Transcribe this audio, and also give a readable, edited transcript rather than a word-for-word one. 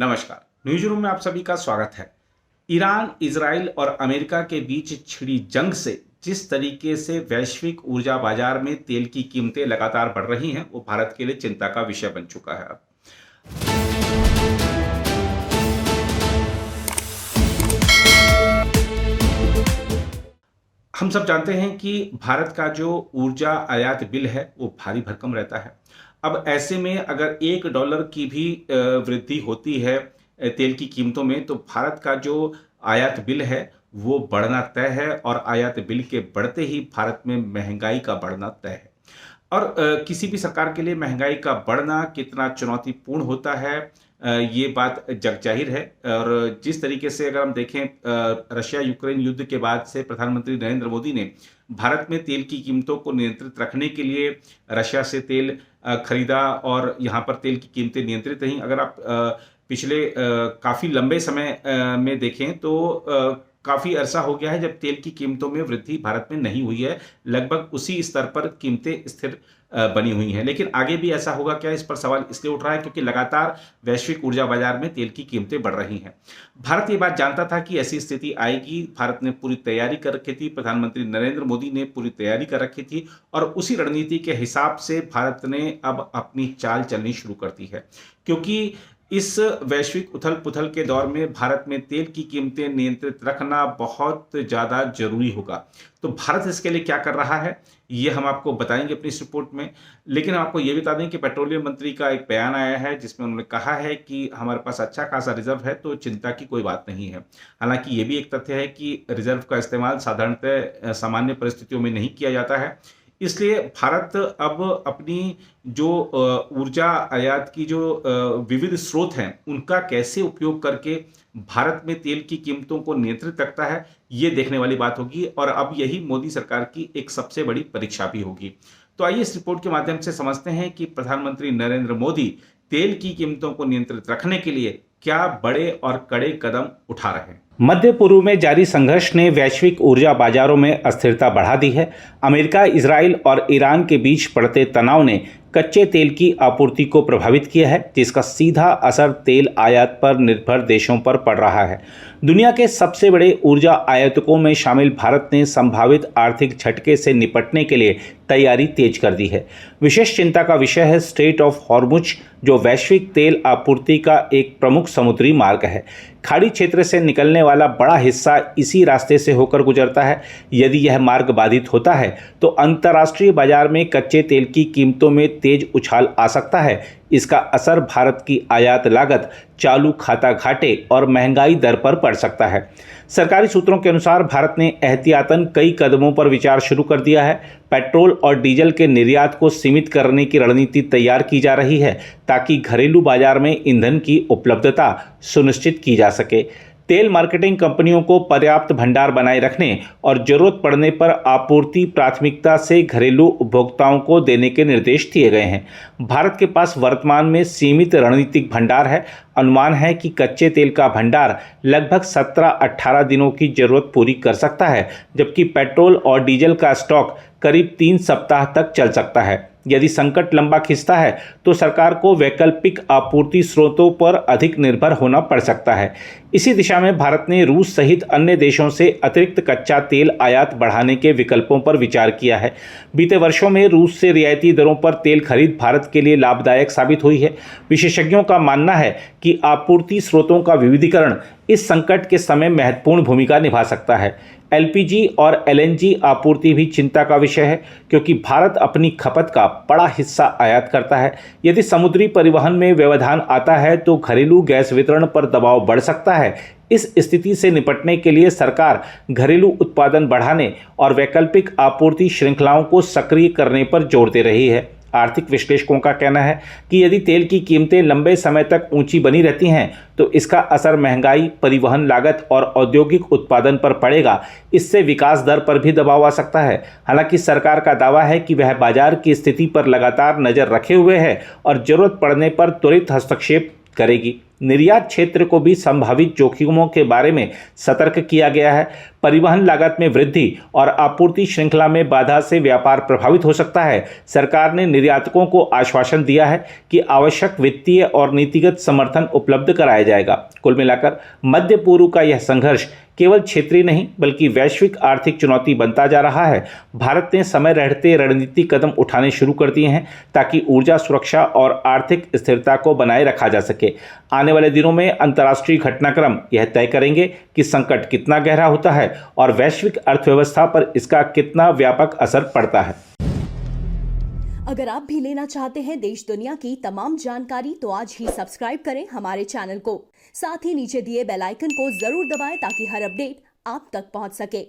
नमस्कार। News room में आप सभी का स्वागत है। ईरान, इजराइल और अमेरिका के बीच छिड़ी जंग से जिस तरीके से वैश्विक ऊर्जा बाजार में तेल की कीमतें लगातार बढ़ रही हैं, वो भारत के लिए चिंता का विषय बन चुका है। अब हम सब जानते हैं कि भारत का जो ऊर्जा आयात बिल है वो भारी भरकम रहता है। अब ऐसे में अगर $1 की भी वृद्धि होती है तेल की कीमतों में, तो भारत का जो आयात बिल है वो बढ़ना तय है और आयात बिल के बढ़ते ही भारत में महंगाई का बढ़ना तय है। और किसी भी सरकार के लिए महंगाई का बढ़ना कितना चुनौतीपूर्ण होता है, ये बात जगजाहिर है। और जिस तरीके से अगर हम देखें, रशिया यूक्रेन युद्ध के बाद से प्रधानमंत्री नरेंद्र मोदी ने भारत में तेल की कीमतों को नियंत्रित रखने के लिए रशिया से तेल खरीदा और यहाँ पर तेल की कीमतें नियंत्रित रहीं। अगर आप पिछले काफ़ी लंबे समय में देखें तो काफ़ी अरसा हो गया है जब तेल की कीमतों में वृद्धि भारत में नहीं हुई है। लगभग उसी स्तर पर कीमतें स्थिर बनी हुई हैं। लेकिन आगे भी ऐसा होगा क्या, इस पर सवाल इसलिए उठ रहा है क्योंकि लगातार वैश्विक ऊर्जा बाजार में तेल की कीमतें बढ़ रही हैं। भारत ये बात जानता था कि ऐसी स्थिति आएगी। भारत ने पूरी तैयारी कर रखी थी, प्रधानमंत्री नरेंद्र मोदी ने पूरी तैयारी कर रखी थी और उसी रणनीति के हिसाब से भारत ने अब अपनी चाल चलनी शुरू कर दी है। क्योंकि इस वैश्विक उथल पुथल के दौर में भारत में तेल की कीमतें नियंत्रित रखना बहुत ज़्यादा जरूरी होगा। तो भारत इसके लिए क्या कर रहा है, ये हम आपको बताएंगे अपनी इस रिपोर्ट में। लेकिन हम आपको ये बता दें कि पेट्रोलियम मंत्री का एक बयान आया है जिसमें उन्होंने कहा है कि हमारे पास अच्छा खासा रिजर्व है, तो चिंता की कोई बात नहीं है। हालांकि ये भी एक तथ्य है कि रिजर्व का इस्तेमाल साधारणतः सामान्य परिस्थितियों में नहीं किया जाता है। इसलिए भारत अब अपनी जो ऊर्जा आयात की जो विविध स्रोत हैं उनका कैसे उपयोग करके भारत में तेल की कीमतों को नियंत्रित रखता है, ये देखने वाली बात होगी। और अब यही मोदी सरकार की एक सबसे बड़ी परीक्षा भी होगी। तो आइए इस रिपोर्ट के माध्यम से समझते हैं कि प्रधानमंत्री नरेंद्र मोदी तेल की कीमतों को नियंत्रित रखने के लिए क्या बड़े और कड़े कदम उठा रहे हैं। मध्य पूर्व में जारी संघर्ष ने वैश्विक ऊर्जा बाजारों में अस्थिरता बढ़ा दी है। अमेरिका, इजराइल और ईरान के बीच बढ़ते तनाव ने कच्चे तेल की आपूर्ति को प्रभावित किया है, जिसका सीधा असर तेल आयात पर निर्भर देशों पर पड़ रहा है। दुनिया के सबसे बड़े ऊर्जा आयातकों में शामिल भारत ने संभावित आर्थिक झटके से निपटने के लिए तैयारी तेज कर दी है। विशेष चिंता का विषय है स्ट्रेट ऑफ हॉर्मुज, जो वैश्विक तेल आपूर्ति का एक प्रमुख समुद्री मार्ग है। खाड़ी क्षेत्र से निकलने वाला बड़ा हिस्सा इसी रास्ते से होकर गुजरता है। यदि यह मार्ग बाधित होता है तो अंतर्राष्ट्रीय बाजार में कच्चे तेल की कीमतों में तेज उछाल आ सकता है। इसका असर भारत की आयात लागत, चालू खाता घाटे और महंगाई दर पर पड़ सकता है। सरकारी सूत्रों के अनुसार भारत ने एहतियातन कई कदमों पर विचार शुरू कर दिया है। पेट्रोल और डीजल के निर्यात को सीमित करने की रणनीति तैयार की जा रही है ताकि घरेलू बाजार में ईंधन की उपलब्धता सुनिश्चित की जा सके। तेल मार्केटिंग कंपनियों को पर्याप्त भंडार बनाए रखने और जरूरत पड़ने पर आपूर्ति प्राथमिकता से घरेलू उपभोक्ताओं को देने के निर्देश दिए गए हैं। भारत के पास वर्तमान में सीमित रणनीतिक भंडार है। अनुमान है कि कच्चे तेल का भंडार लगभग 17-18 दिनों की जरूरत पूरी कर सकता है, जबकि पेट्रोल और डीजल का स्टॉक करीब 3 सप्ताह तक चल सकता है। यदि संकट लंबा खिंचता है तो सरकार को वैकल्पिक आपूर्ति स्रोतों पर अधिक निर्भर होना पड़ सकता है। इसी दिशा में भारत ने रूस सहित अन्य देशों से अतिरिक्त कच्चा तेल आयात बढ़ाने के विकल्पों पर विचार किया है। बीते वर्षों में रूस से रियायती दरों पर तेल खरीद भारत के लिए लाभदायक साबित हुई है। विशेषज्ञों का मानना है कि आपूर्ति स्रोतों का विविधीकरण इस संकट के समय महत्वपूर्ण भूमिका निभा सकता है। एलपीजी और एलएनजी आपूर्ति भी चिंता का विषय है, क्योंकि भारत अपनी खपत का बड़ा हिस्सा आयात करता है। यदि समुद्री परिवहन में व्यवधान आता है तो घरेलू गैस वितरण पर दबाव बढ़ सकता है। इस स्थिति से निपटने के लिए सरकार घरेलू उत्पादन बढ़ाने और वैकल्पिक आपूर्ति श्रृंखलाओं को सक्रिय करने पर जोर दे रही है। आर्थिक विश्लेषकों का कहना है कि यदि तेल की कीमतें लंबे समय तक ऊंची बनी रहती हैं तो इसका असर महंगाई, परिवहन लागत और औद्योगिक उत्पादन पर पड़ेगा। इससे विकास दर पर भी दबाव आ सकता है। हालांकि सरकार का दावा है कि वह बाजार की स्थिति पर लगातार नजर रखे हुए है और जरूरत पड़ने पर त्वरित हस्तक्षेप करेगी। निर्यात क्षेत्र को भी संभावित जोखिमों के बारे में सतर्क किया गया है। परिवहन लागत में वृद्धि और आपूर्ति श्रृंखला में बाधा से व्यापार प्रभावित हो सकता है। सरकार ने निर्यातकों को आश्वासन दिया है कि आवश्यक वित्तीय और नीतिगत समर्थन उपलब्ध कराया जाएगा। कुल मिलाकर मध्य पूर्व का यह संघर्ष केवल क्षेत्रीय नहीं बल्कि वैश्विक आर्थिक चुनौती बनता जा रहा है। भारत ने समय रहते रणनीतिक कदम उठाने शुरू कर दिए हैं ताकि ऊर्जा सुरक्षा और आर्थिक स्थिरता को बनाए रखा जा सके। आने वाले दिनों में अंतर्राष्ट्रीय घटनाक्रम यह तय करेंगे कि संकट कितना गहरा होता है और वैश्विक अर्थव्यवस्था पर इसका कितना व्यापक असर पड़ता है। अगर आप भी लेना चाहते हैं देश दुनिया की तमाम जानकारी तो आज ही सब्सक्राइब करें हमारे चैनल को। साथ ही नीचे दिए बेल आइकन को जरूर दबाएं ताकि हर अपडेट आप तक पहुंच सके।